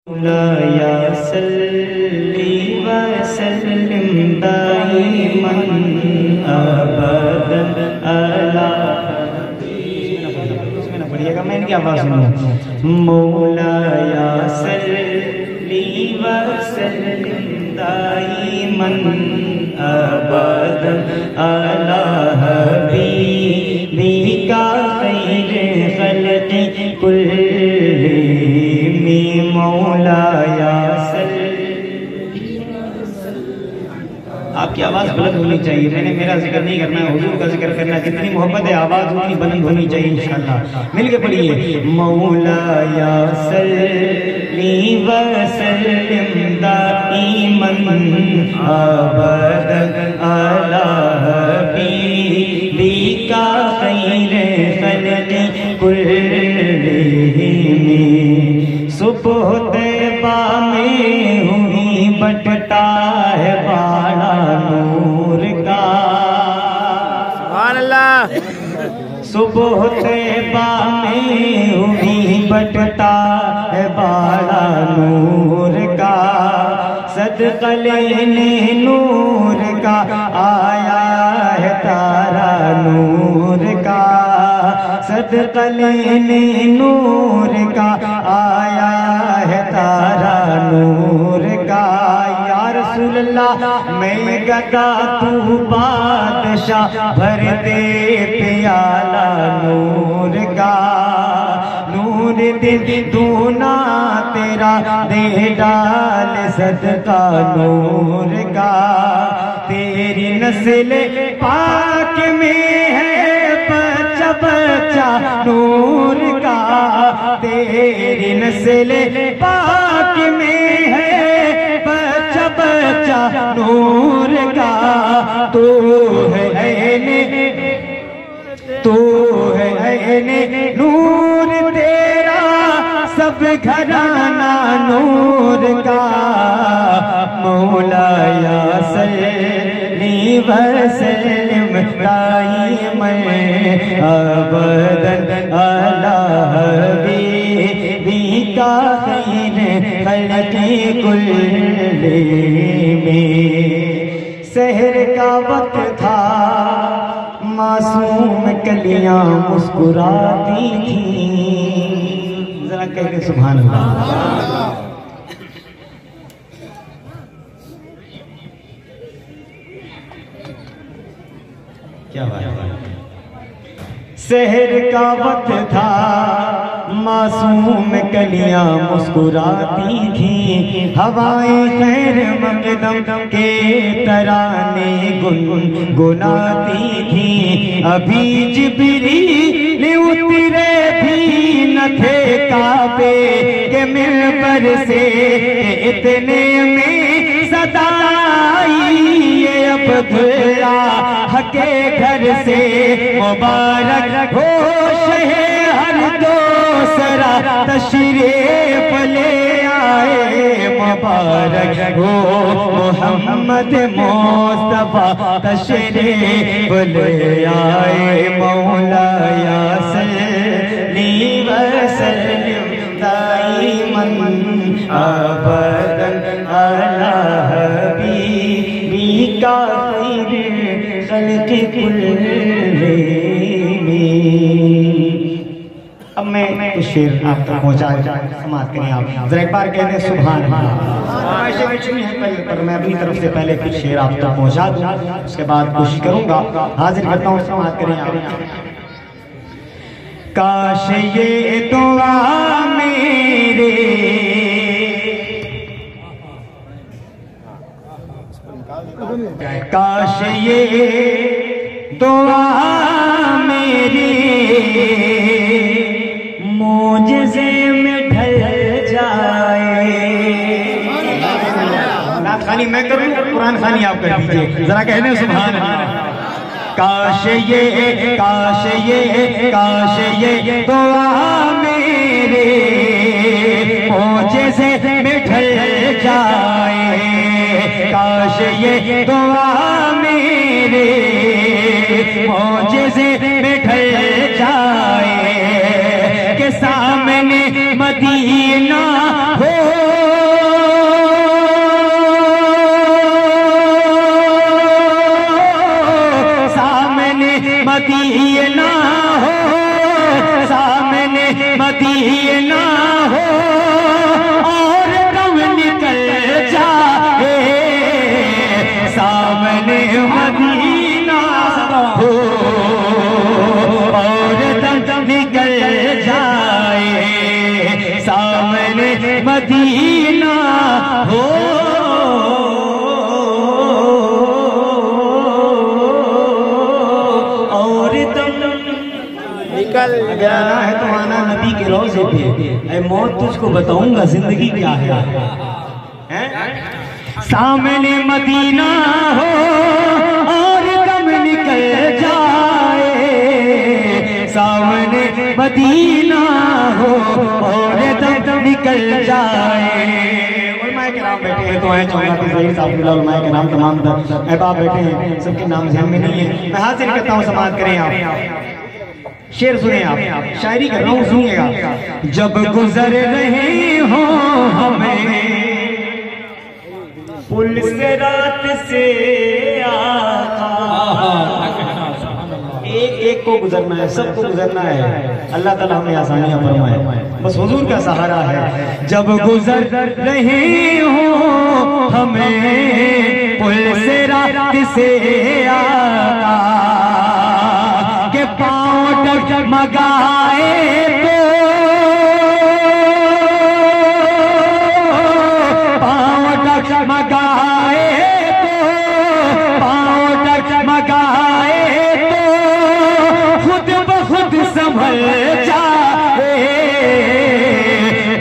या सल्ली व सल्लिम दाइमन अबदन अला। पढ़िएगा, मैं इनकी आवाज़ सुनूं। मौला या सल्ली व सल्लिम दाइमन अबदन अला हबीबिका खैर खल्क़ि कुल्ली। आपकी आवाज़ बुलंद होनी चाहिए। मैंने मेरा जिक्र नहीं करना है, हुजूर का जिक्र करना है। जितनी मोहब्बत है आवाज़ उतनी बुलंद होनी चाहिए इंशाअल्लाह। मिल के पढ़िए। मौला या सल्ली व सल्लिम दाइमन अबदन अला हबीबिका खैर खल्क़ि कुल्ली। सुबह तैबा में हुई बटता है बाड़ा नूर का। सुभान अल्लाह। सुबह तैबा में हुई बटता है बाड़ा नूर का। सदक़ा लेने नूर का आया है तारा नूर का। सदक़ा लेने नूर का आया है तारा नूर का। या रसूल अल्लाह मैं गदा तू बादशाह, भर दे प्याला नूर का। नूर दे दूना तेरा दे डाल सदका नूर का। तेरी नस्ल पाक में है बच्चा बच्चा नूर का। तेरी नस्ल पाक में है बच्चा बच्चा नूर का। तू है ऐने नूर तेरा सब घराना नूर का। मौला या सल्ली व सल्लिम दाइमन अबदन अला हबीबिका खैर खल्क़ि कुल्ली। सहर का वक्त था, मासूम कलियां मुस्कुराती थी। जरा कह के सुभान अल्लाह। क्या बात है। सहर का वक्त था, मासूम कलियां मुस्कुराती थी। हवाएं खैर मकदम के तराने गुनगुनाती थी। अभी जिब्रील उतरे भी न थे काबे के मिंबर से, इतने में सदा आई अब्दुल्ला हके घर से। मुबारक हो शहर दूसरा तशरीफ ले आए। मुबारक हो मोहम्मद मुस्तफा तशरीफ ले आए। मौला या सल्ली व सल्लिम दाइमन अबदन अला हबीबिका खैर खल्क़ि कुल्ली। अब मैं कुछ शेर आप तक पहुँचा समाप्त करें आप। जरा एक बार कहते हैं सुभान अल्लाह। ऐसे कुछ नहीं है पहले, पर मैं अपनी तरफ से पहले कुछ शेर आप तक पहुँचा दूँ, उसके बाद कोशिश करूँगा हाजिर करता हूँ। समाप्त करें आप। काश ये दुआ मेरे काश ये दुआ मेरी मोजज़े में ढल जाए। नात खानी मैं करूं, कुरान खानी आप कर दीजिए। जरा कहने सुभान अल्लाह। काश ये दुआ मेरे मोजज़े में ढल जाए। काश ये दुआ मेरे मोजज़े में ढल जाए। के सामने मदीना हो मदीना हो और दम निकल जाना है तो आना नबी के रोज़े पे। ऐ मौत तुझको बताऊंगा जिंदगी क्या है, सामने मदीना हो और दम निकल जाए, सामने मदीना हो और दम निकल जाए। उलमाए किराम बैठे हैं तो आए चाहूंगा कि सही साहब उलमाए किराम तमाम अहबाब बैठे हैं, सबके नाम ध्यान में नहीं है, मैं हाजिर करता हूँ, समाअत करें आप। शेर सुने आप, शायरी कर रहा हूँ, सुनिएगा। जब गुजर रहे हो हमें पुल से रात से आका, एक एक को गुजरना है, सबको गुजरना है, अल्लाह ताला हमें आसानियां फरमाए, बस हुजूर का सहारा है। जब गुजर रहे हो हमें पुल से रात से आका के पाँव डगमगाए तो पाँव डगमगाए तो पाँव डगमगाए तो खुद ब खुद संभल जाए,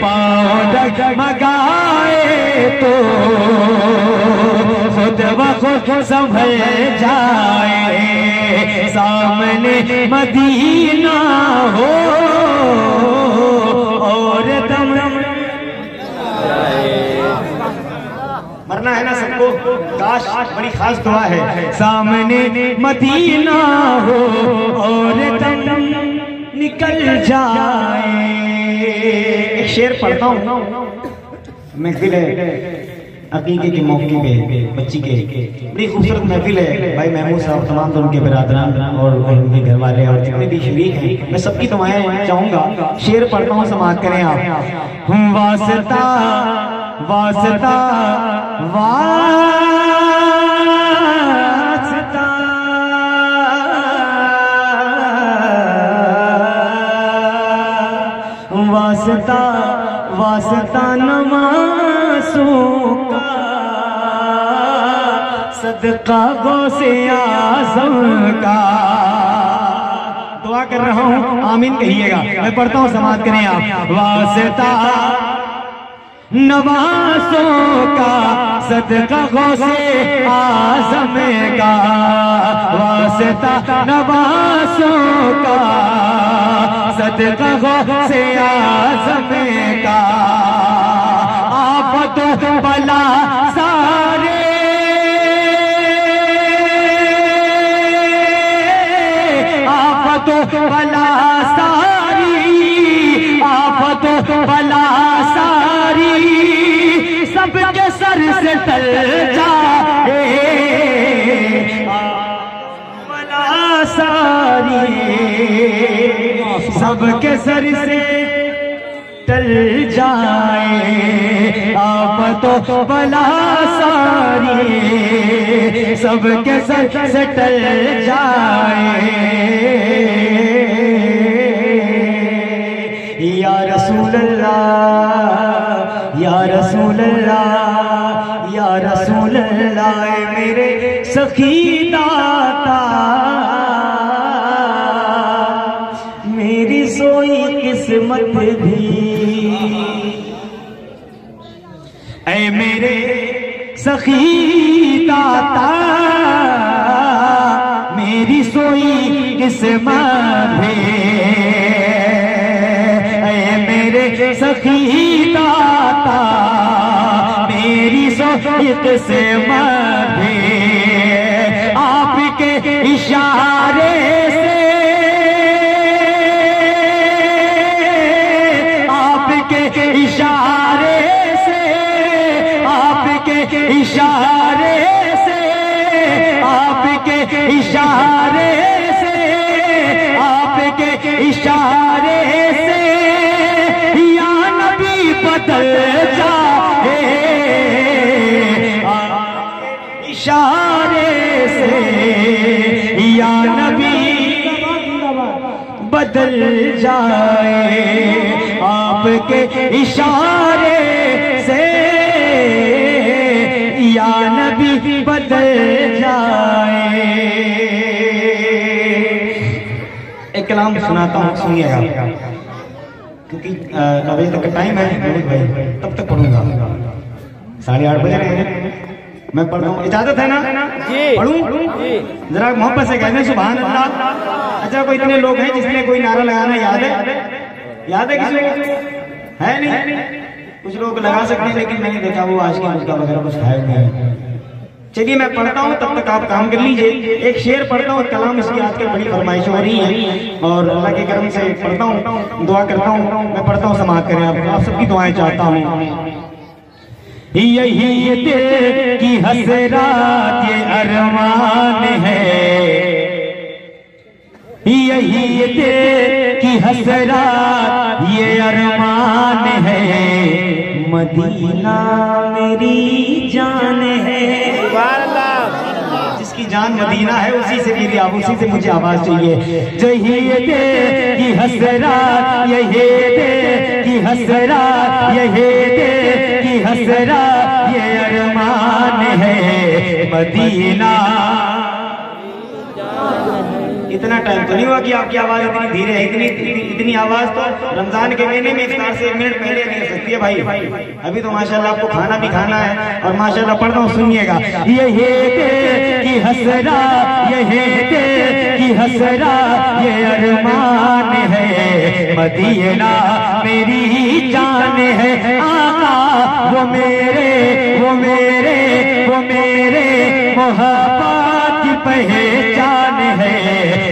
पाँव डगमगाए तो खुद ब खुद संभल जाए, सामने मदीना हो और दम। मरना है ना सबको, काश बड़ी खास दुआ है, सामने मदीना हो और दम निकल जाए। एक शेर पढ़ता हूँ, महफिल है अकीके के मौके पे, बच्ची के बड़ी खूबसूरत महफिल है, भाई महमूद साहब तमाम तो उनके बिरादरान और उनके घर वाले और जितने भी शरीक हैं, मैं सबकी दुआएं चाहूंगा। शेर पढ़ता हूँ, समाअत करें आप। वास्ता वास्ता वास्ता वास्ता वास्ता नमाज़ों का सदका गौसे आज़म का। दुआ कर रहा हूँ, आमीन कहिएगा, मैं पढ़ता हूँ, समाअत करें आप। वास्ता नवाज़ों का सदका गौसे आज़म का, वास्ता नवाज़ों का सदका गौसे आज़म का। आप तो बला सारे आप तो बला सारी, आप तो बला सारी सबके सर से टल जाए, बला सारी सबके सर से टल जाए, आप तो बला सारी सबके सर से टल जाए। या रसूल अल्लाह या रसूल अल्लाह या रसूल अल्लाह, मेरे सखी दाता मेरी सोई किस्मत भी, ऐ मेरे सखी दाता मेरी सोई किस्मत भी, ऐ मेरे सखी दाता मेरी सोई किस्मत भी। आपके इशारे से इशारे से आपके इशारे से आपके इशारे से आपके इशारे से या नबी बदल जाए, इशारे से या नबी बदल जाए, आपके इशारे कलाम सुनाता हूँ, सुनिएगा, क्योंकि अभी तक टाइम है भाई, तब तक पढ़ूंगा। 8:30 बजे रहे हैं, मैं पढ़ रहा हूँ, इजाजत है ना? पढ़ूं? जरा मोहब्बत से कहते हैं सुभान अल्लाह। अच्छा, कोई इतने लोग हैं जिसमें कोई नारा लगाना याद है? याद है किसी को? है नहीं? कुछ लोग लगा सकते हैं, लेकिन मैंने देखा वो आज की मुझका वगैरह कुछ है नहीं। चलिए मैं पढ़ता हूँ, तब तक आप काम कर लीजिए। एक शेर पढ़ता हूँ, कलाम इसकी आजकल बड़ी फरमाइश हो रही है और अल्लाह के करम से पढ़ता हूँ, दुआ करता हूँ। मैं पढ़ता हूँ, समाप्त करें आप सबकी दुआएं चाहता हूँ। यही दिल की हसरात ये अरमान है, यही दिल की हसरात ये अरमान है, मदीना मेरी जान है। जिसकी जान मदीना है उसी से मेरी उसी से मुझे आवाज चाहिए। यही दिल की हसरात, यही दिल की हसरात, यही दिल की हसरात ये अरमान है, मदीना। इतना टाइम तो नहीं हुआ कि आपकी आवाज इतनी धीरे है, इतनी आवाज तो रमजान के महीने में इफ्तार से 1 मिनट पहले नहीं सकती है भाई। अभी तो माशाल्लाह आपको खाना भी खाना है और माशाल्लाह पढ़ रहा हूँ, सुनिएगा। यही की हसरा, यही की हसरा ये अरमान है, मदीना मेरी जान है। आका वो मेरे मोहब्बत की पहचान है,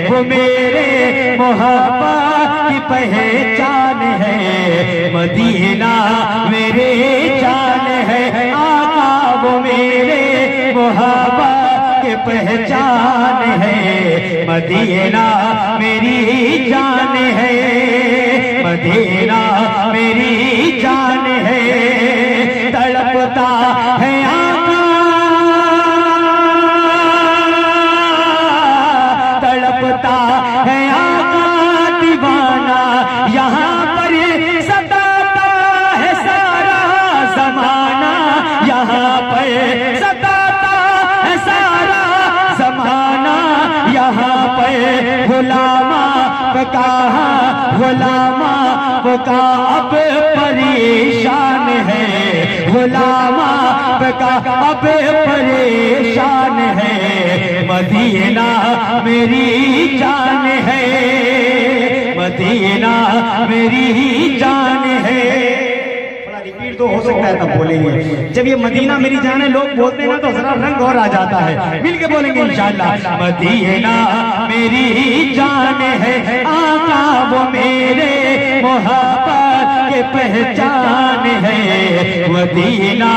वो मेरे मोहब्बत की पहचान है, मदीना मेरे जान है। आका वो मेरे मोहब्बत की पहचान है, मदीना मेरी जान है, मदीना मेरी जान है। तड़पता है है आका दीवाना, यहाँ पर सताता है सारा जमाना, यहाँ पर सताता है सारा जमाना, यहाँ पर गुलामा वो का अब परेशान है, गुलामा का अब परेशान है, मदीना मेरी जान है, मदीना मेरी जान है। थोड़ा रिपीट तो हो सकता है, तब बोलेंगे। जब ये मदीना मेरी जान है लोग बोलते हैं ना, तो जरा रंग और आ जाता है। मिलके बोलेंगे इंशाअल्लाह। मदीना मेरी जान है, आका वो मेरे मोहब्बत के पहचान है, मदीना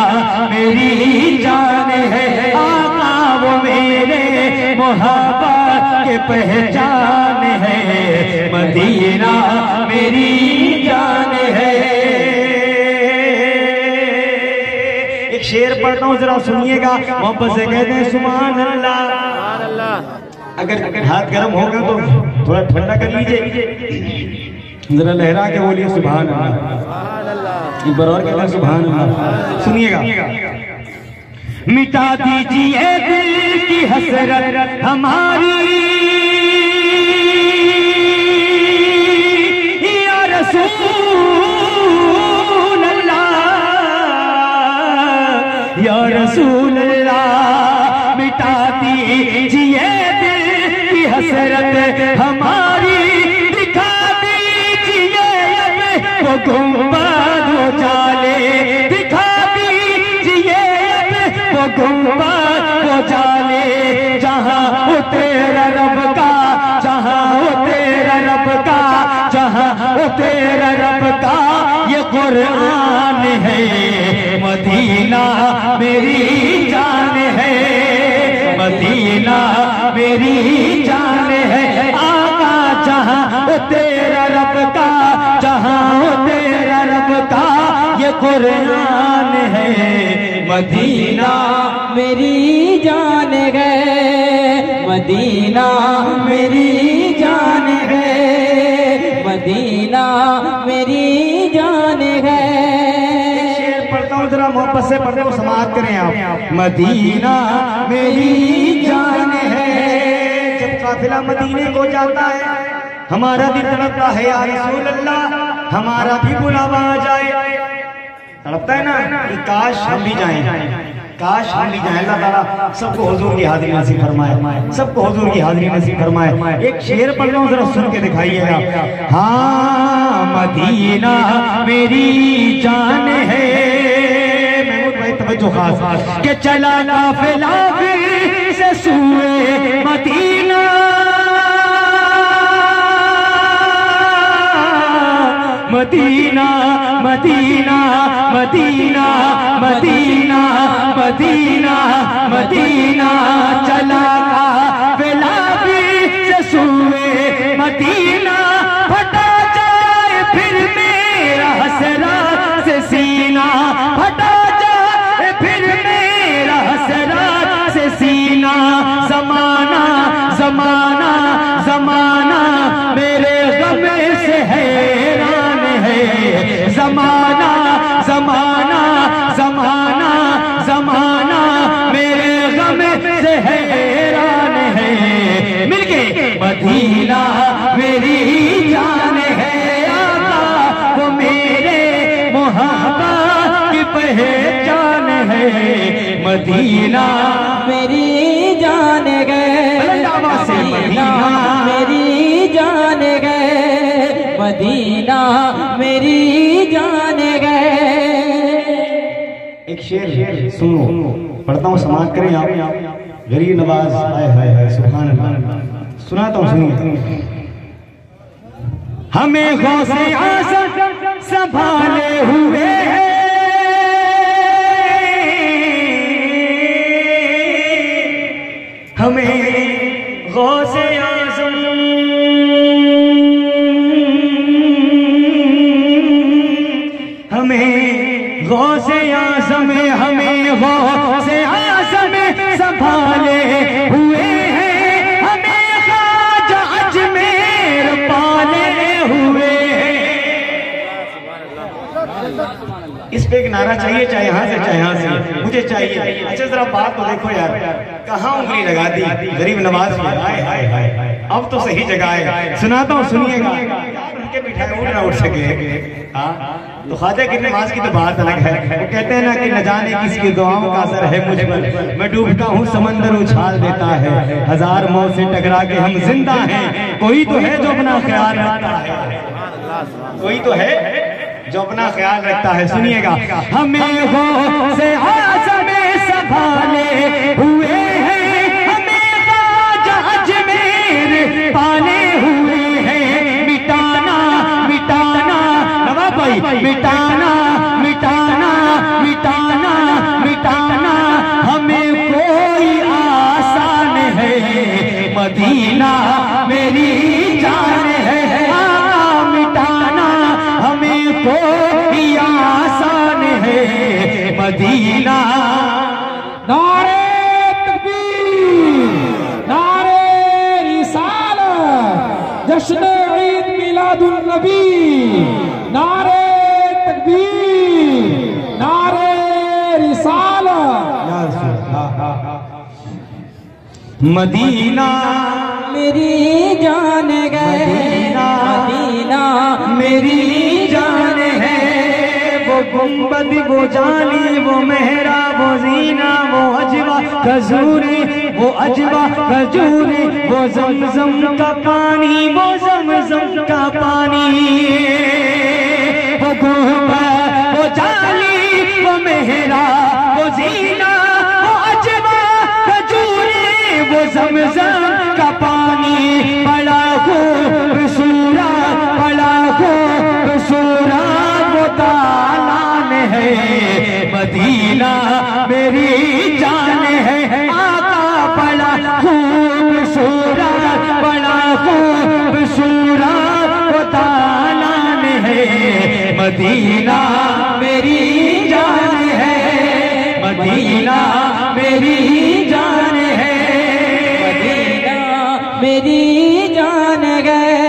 मेरी जान है। आका वो मेरे मोहब्बत के पहचान है, मदीना मेरी जान है। एक शेर पढ़ता हूँ, जरा सुनिएगा, मोहब्बत से कहते हैं सुभान अल्लाह। अगर हाथ गर्म होगा तो थोड़ा ठंडा कर लीजिए, जरा लहरा के बोलिए सुभान अल्लाह। एक बार और कहते हैं सुभान अल्लाह, सुनिएगा। मिटा दीजिए दिल की हसरत हमारी, या रसूल अल्लाह, या रसूल अल्लाह। मिटा दीजिए दिल की हसरत हमारी, दिखा दीजिए अब वो गुंबद वो जाले, दिखा दीजिए वो गुंबद वो जाले, जहाँ वो तेरा रब का, जहाँ वो तेरा रब का, जहाँ वो तेरा रब का ये कुरान है, मदीना मेरी जान है, मदीना मेरी जान है। आका जहाँ वो तेरा रब का, जहाँ वो तेरा रब का ये कुरान है, मदीना मेरी जान है, मदीना मेरी जान है, मदीना मेरी जान है। शेर पढ़ता हूँ, जरा मोहब्बत से पढ़ते हो, समाप्त करें आप। मदीना मेरी जान है। जब काफिला मदीने को जाता है हमारा भी तड़पता है या रसूल अल्लाह, हमारा भी बुलावा आ जाए। तड़पता है ना कि काश हम भी जाएं, काश हम भी जाएं। अल्लाह ताला सबको हुजूर की हाजिरी नसीब फरमाए, सबको हुजूर की हाजिरी नसीब फरमाए। एक शेर पढ़ रहा हूं, जरा सुन के दिखाइएगा। हाँ मदीना मेरी जान है, महमूद भाई तवज्जो खास, के चला काफिला से सूए मदीना, मदीना मदीना मदीना मदीना मदीना मदीना, चला काफिला से सूए मदीना, फटा जाए फिर मेरा हसरत से सीना, फटा जाए फिर मेरा हसरत से सीना। जमाना जमाना जमाना मेरे गम से हैरान है, जमाना जमाना जमाना जमाना मेरे गम से हैरान है। मिलके मदीना मेरी जान है, आका वो मेरे मोहब्बत की पहचान है। मदीना मेरी जान गए, मदीना मेरी जान गए, मदीना मेरी जान गए। एक शेर सुनो, पढ़ता हूँ, समाज करें आप। गरीब नवाज आए हाय सुभान अल्लाह, सुनाता हूँ, सुनिए। हमें गौसे आज़म संभाले हुए हैं, हमें गौसे आज़म हमें गौसे आज़म हमें गौसे आज़म संभाले हुए हैं, हमें ख्वाजा अजमेर पाले हुए हैं। इस पे एक नारा चाहिए, चाहे यहाँ से चाहे यहाँ से, मुझे चाहिए। अच्छा जरा बात तो देखो यार, कहाँ उंगली लगा दी गरीब नवाज में। हाय हाय हाय, अब तो सही जगह है, सुनाता हूँ, सुनिएगा। उनके बिठाए उठ ना उठ सके। हाँ तो ख्वाजा की नमाज की तो बात अलग है। वो कहते हैं ना कि न जाने किसकी दुआओं का असर है मुझ पर, मैं डूबता हूँ समंदर उछाल देता है, हजार मौत से टकरा के हम जिंदा हैं। कोई तो है जो अपना ख्याल रखता है, कोई तो है जो अपना ख्याल रखता है। सुनिएगा। हमें हो से आज़म संभाले हुए हैं, हमें ख्वाजा अजमेर पाले हुए हैं। मिटाना मिटाना नवाब भाई, मिटाना मिटाना मिटाना मिटाना हमें कोई आसान है। मदीना मेरी जान है, मिटाना हमें कोई आसान है। मदीना। नारे तकबीर, नारे रिसालत, जश्न ईद मिलादुन नबी, नारे तकबीर, नारे रिसालत। मदीना मेरी जान गए, मदीना मेरी जान है। वो गुंबद वो जाली वो मेहरा वो जीना वो अजवा खजूरी वो अजवा खजूरी वो जमजम का पानी वो जमजम का पानी। वो गुंबद वो जाली वो मेहरा वो जीना वो अजवा खजूरी वो जमजम का पानी। बड़ा खूबसूरत बड़ा खूबसूरत वो तालान है। मदीना मेरी जान है, आका बड़ा खूबसूरत बड़ा खूबसूरत वो तालान है। मदीना मेरी जान है, मदीना मेरी जान है, मदीना मेरी जान गए।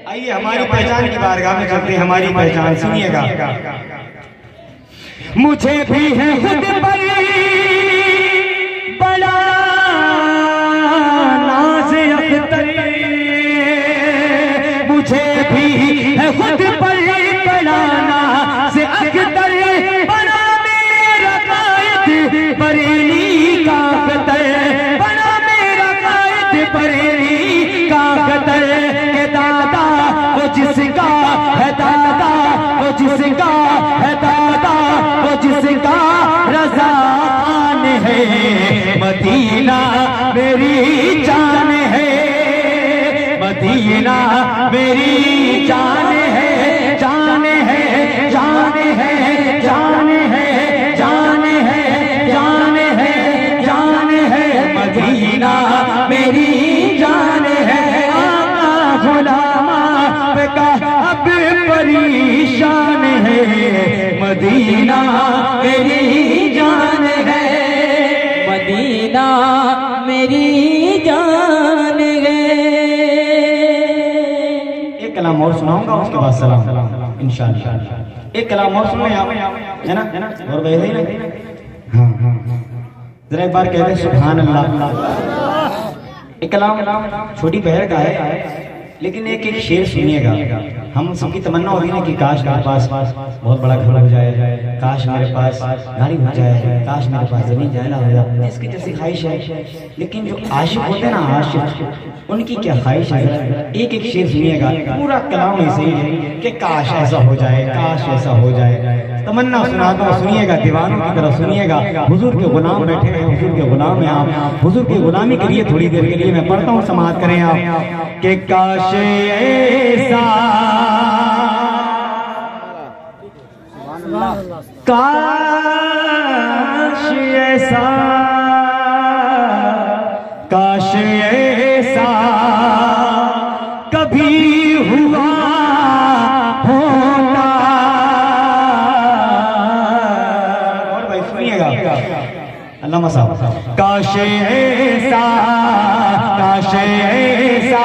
आइए हमारी पहचान की बारगाह में चलते हैं। हमारी पहचान सुनिएगा। मुझे भी है खुद पर बड़ा नाज़ अख्तर, मेरी जान है, जान है, जान है, जान है, जान है, जान है, जान है, मदीना मेरी जान है। आका गुलाम का अब परेशान है, मदीना मेरी जान है, मदीना मेरी जान है। एक कलाम और सुनाऊंगा, उसके बाद सलाम इंशाअल्लाह। एक कलाम और सुन लें आप, है ना? और वैसे ही ना, हाँ, जरा एक बार कहते सुभान अल्लाह। एक कलाम छोटी पहर का है, लेकिन एक एक शेर सुनिएगा। हम सबकी तमन्ना होगी ना कि काश मेरे पास बहुत बड़ा घर हो जाए, काश मेरे पास गाड़ी हो जाए, काश मेरे पास जमीन जायला हो जाए, इसकी जैसी ख्वाहिश है। लेकिन जो आशिक होते हैं ना, आशिक, उनकी क्या ख्वाहिश है? एक एक शेर सुनिएगा, पूरा कलाम ऐसे ही है कि काश ऐसा हो जाए, काश ऐसा हो जाए। तमन्ना सुनाता हूं, सुनिएगा, दीवानों की तरह सुनिएगा। हुजूर के गुलाम बैठे हैं, हुजूर के गुलाम हैं आप। हुजूर की गुलामी के लिए थोड़ी देर के लिए मैं पढ़ता हूँ, समाअत करें आप कि काश ऐसा, काश ऐसा, काश ऐसा कभी हुआ होता। और भाई सुनिएगा, अल्लाह साहब, काश ऐसा, काश ऐसा,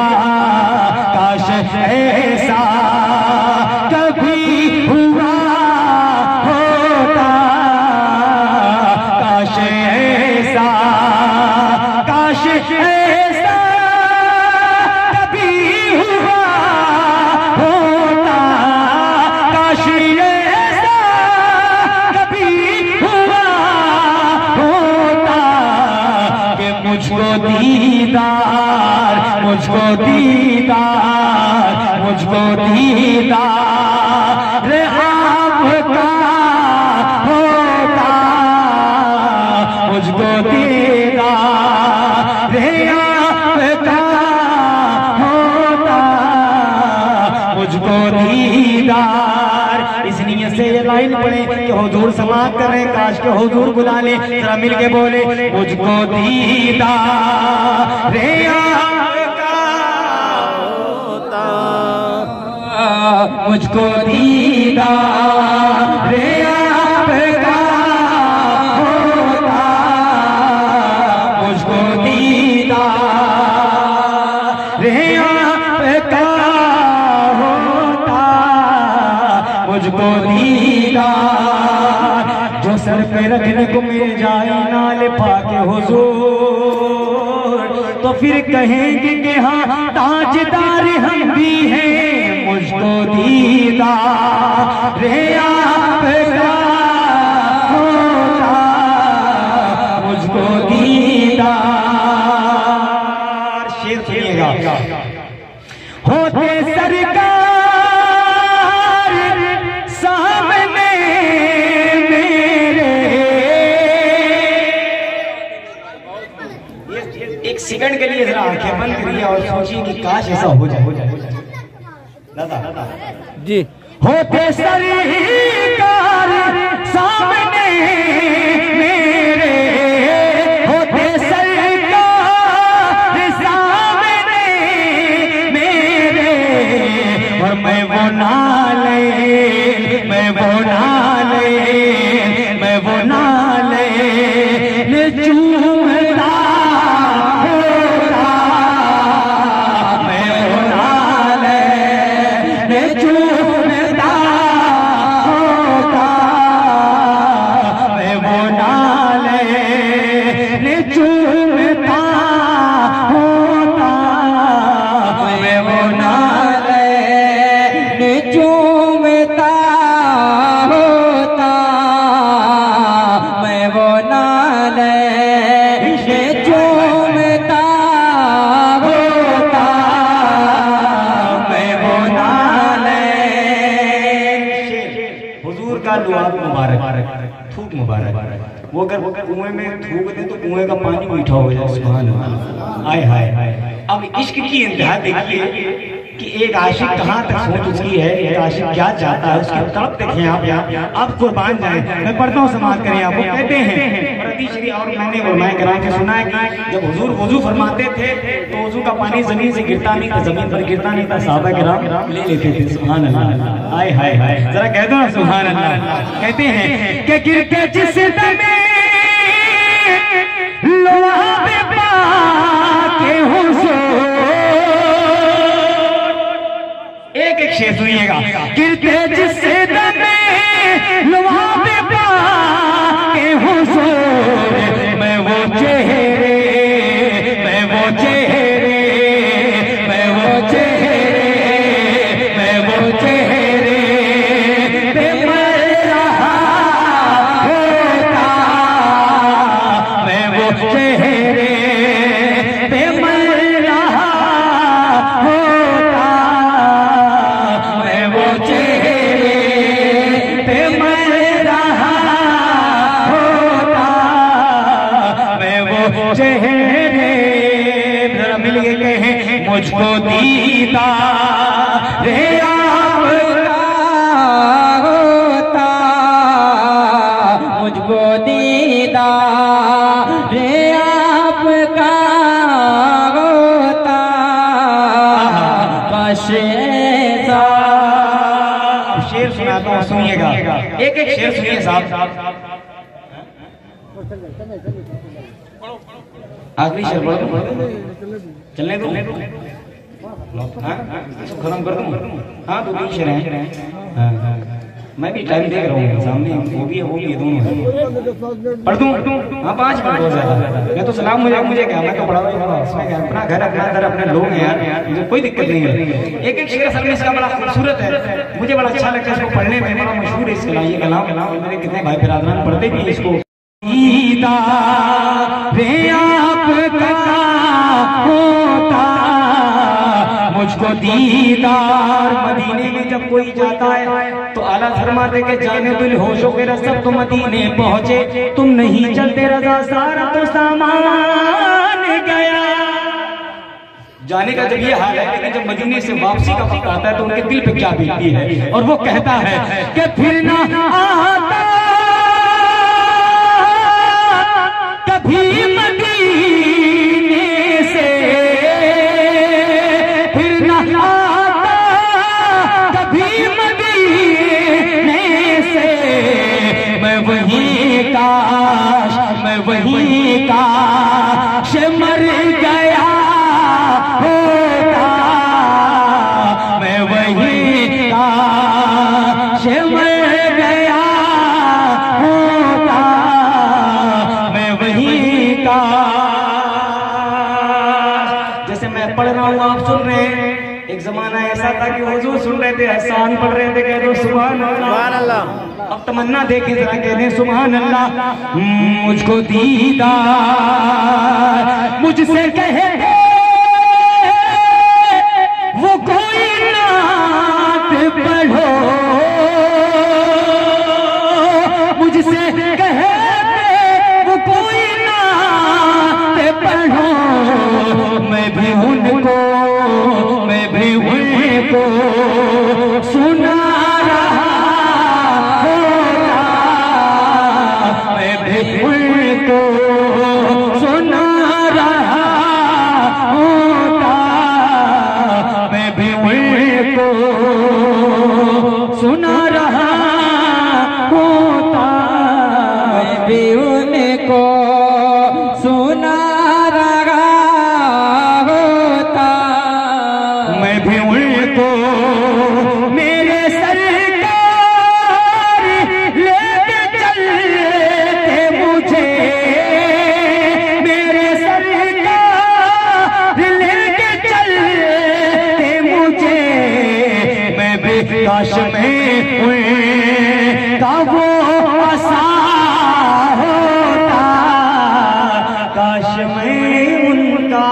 काश ऐसा कभी हुआ होता, काश ऐसा, काश ऐसा कभी हुआ होता, काश ऐसा कभी हुआ होता कि मुझको दीदार, मुझको दीदार, मुझको दीदार आपका होता, मुझको दीदार आपका होता, मुझको दीदार। इस नियत से ये लाइन पढ़े कि हुजूर समाअत कर रहे हैं, काश के हुजूर बुला ले, जरा मिल के बोले, मुझको दीदार मुझको दीदार आपका होता, मुझको दीदार आपका होता, मुझको दीदार जो सर पे रखने को मिल जाए नाले पाके हुजूर, तो फिर कहेंगे कि हाँ ताजदार हम भी हैं। मुझको दीदार आपका होता, मुझको दीदार। शेर सुनिएगा, होते सरकार सामने मेरे, एक सेकंड के लिए जरा आंखें बंद करिए और सोचिए कि काश ऐसा हो जाए, जी। होते सरकार सामने मेरे, होते सरकार सामने मेरे, और मैं वो नाले, मैं वो नाले, मैं वो नाले चूमता होता, मैं वो नाले चूमता होता, मैं वो नाले चूमता होता, मैं वो नाले चूमता होता, मैं वो नाले चूमता होता, मैं वो नाले। हुजूर का लुआब मुबारक, थूक मुबारक। वो अगर कुएं में थूक दे तो कुएं का पानी मीठा हो जाए। सुभान अल्लाह, हाय हाय। अब इश्क की इंतहा देखिए कि एक आशिक कहाँ तक सोच उसकी है, एक आशिक क्या चाहता है, उसकी तड़प देखें आप यहाँ, आप कुर्बान जाए। मैं पढ़ता हूँ समाज करें आप। वो कहते हैं और मैंने उलमाए कराम के सुना है कि जब हुजूर वुजू फरमाते थे तो वुजू का पानी जमीन से गिरता नहीं था, जमीन पर गिरता नहीं था, सहाबा किराम ले लेते थे। सुभान अल्लाह, हाय हाय हाय, जरा कह दो ना सुभान अल्लाह। कहते हैं कि गिरते जिस दमे लोहा पे पाके हुजूर, एक एक शेर सुनिएगा। गिरते जिस दमे लोहा पे पाके हुजूर, मैं वो चेहरे, मैं वो चेहरे, मैं वो चेहरे, मैं वो चेहरे पे मर रहा होता, मैं वो चेहरे पे मर रहा होता, मैं वो चेहरे पे मर रहा होता, मैं वो चेहरे। जरा मिल के कहें मुझको दीदार रे आपका होता, मुझको दीदार रे आपका होता, काश ऐसा। अब शेर सुनाता हूँ, सुनिएगा, एक एक शेर सुनिए साहब। आखिरी शेर पढ़ दो, चलने दो, इसको खत्म कर दूं। हाँ, दो तीन शेर हैं। मैं भी टाइम देख रहा हूँ, सामने वो भी है, वो भी है, दोनों है। पढ़ दूं? हाँ, 5 मिनट बहुत ज्यादा। मैं तो सलाम मुझे क्या, मैं तो पढ़ा रहा हूँ, उसमें क्या, अपना घर अपना दर अपने लोग हैं यार, मुझे कोई दिक्कत नहीं है। एक एक शेर असल में इसका बड़ा खूबसूरत है, मुझे बड़ा अच्छा लगता है इसको पढ़ने में, बड़ा मशहूर है इसका ये कलाम। मेरे कितने भाई बिरादरान पढ़ते भी इसको। दीदार रे आपका होता, मुझको दीदार। मदीने में जब कोई जाता है तो आला फरमाते के जाने दिल होशो के रसब तो मदीने पहुंचे, तुम नहीं चलते रजा सारा तो सामान गया। जाने का जब ये हाल है, लेकिन जब मदीने से वापसी का वक्त आता है तो उनके दिल पे क्या बीतती है। और वो कहता है कि फिर ना आता कभी मदीने से, फिर ना आता कभी मदीने से, मैं वहीं काश, मैं वहीं काश मर गया होता, मैं वहीं काश मर गया होता, मैं वहीं का। जैसे मैं पढ़ रहा हूँ, आप सुन रहे हैं। एक जमाना ऐसा था कि हुजूर सुन रहे थे, एहसान पढ़ रहे थे, कह दो सुभान अल्लाह। अब तमन्ना देखें जरा, कह दें सुभान अल्लाह। मुझको दीदार मुझसे कहे वो कोई नात पढ़ो, मुझसे कहे वो कोई नात पढ़ो, मैं भी उनको, मैं भी उनको सुना रहा होता, मैं भी उनको सुना रहा होता, मैं भी उनको सुना रहा होता, मैं भी उनको सुना रहा होता, मैं भी उनको मेरे सरकार लेके चलते मुझे, मेरे सरकार लेके चलते मुझे, मैं भी काश में उनका वो आसा होता, काश में उनका।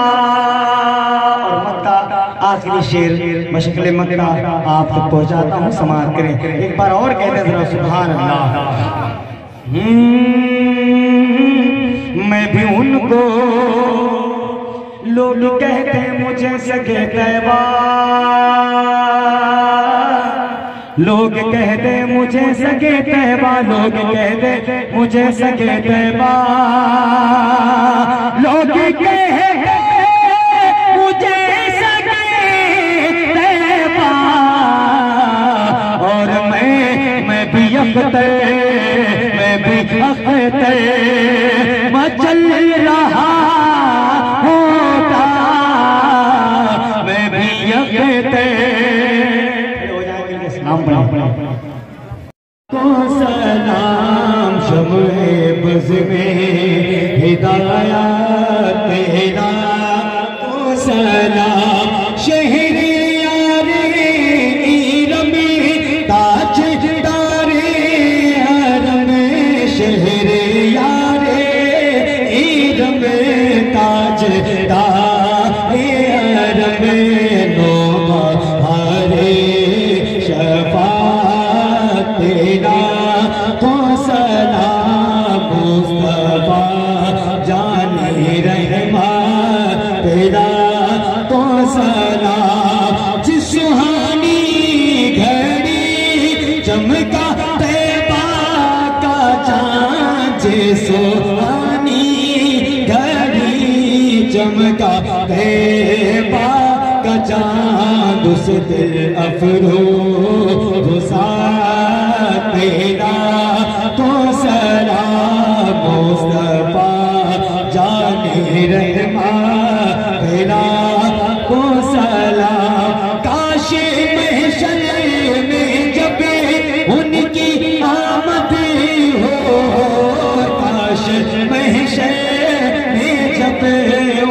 और मक्का, आखिरी शेर मशक़ले मक्का आप तक पहुंचाता हूँ, समाप्त करें। एक बार और कहते जरा सुभान अल्लाह। मैं भी उनको लोग कहते मुझे सगे तैबा, लोग कहते मुझे सगे तैबा, लोग कहते मुझे सगे तैबा, लोग कहते मुझे सगे तैबा, और मैं भी अख्तर, मैं भी अख्तर मचल रहा होता, मैं भी अख्तर। तो सलाम शम्ए बज़ में हिदायत तेरा, तो सलाम शहरियारे इरम ताजदारे हरम, शहरियारे इरम ताजदारे हरम, नौमा हरे शफाअत तेरा, तो सलाम मुस्तफा जाने रहमत तेरा, तो सलाम जिस सुहानी घड़ी चमका तैबा का चाँद, जिस सुहानी घड़ी चमका तैबा का चाँद, उस दिल अफरोज़ा तेरा, तो सलाम मुस्तफा जाने रहमत तेरा, तो सलाम। काश महशर में जब उनकी आमद हो, काश महशर में जब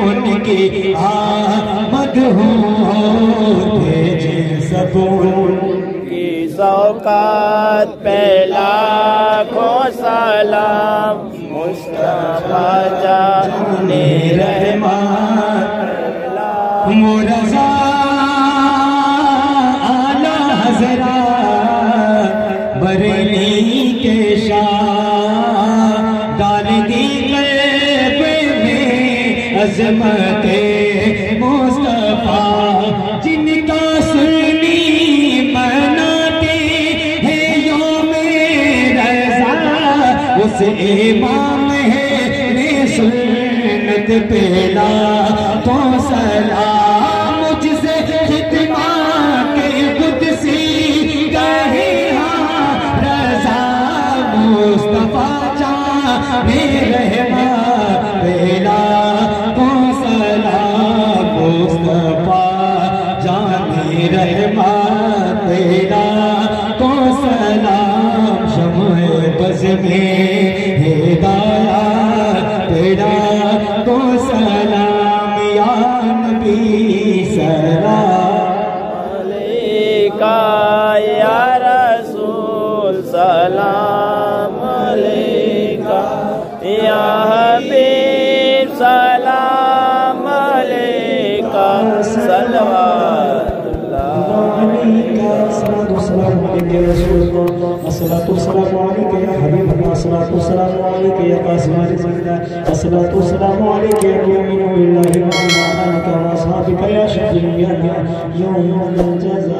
उनकी आमद हो, भेजे सब की सौकात पे लाखों सलाम, मुस्तफा जाने रहमत मुरज़ा आला हज़रत बरेली के शाह, डाल दी क़ल्ब में अज़मते मुस्तफा, जिनका सुन्नी मनाते हैं यौमे रज़ा, उस इमाम है ने सुन्नत पेला, तो सलाम मुझसे खिदमत कुदसी कहे हाँ रज़ा, मुस्तफा जाने रहमत पेला, तो सलाम मुस्तफा जाने रहमत पेला, तो सलाम शम्ए बज़ में हिदायत तेरा, तो सलाम या नबी सलाम अलैका या रसूल, सलाम अलैका या हबीब, सलाम अलैका सल्लल्लाहु अस्सलातु वस्सलामु अलैका या हबीब अल्लाह, अस्सलातु वस्सलामु अलैका या कासिम अल-ज़िंदा, अस्सलातु वस्सलामु अलैका या मुमिनु बिल्लाहि व मलाइकतिहि व अस्हाबिका या शफीअ यौमल जज़ा।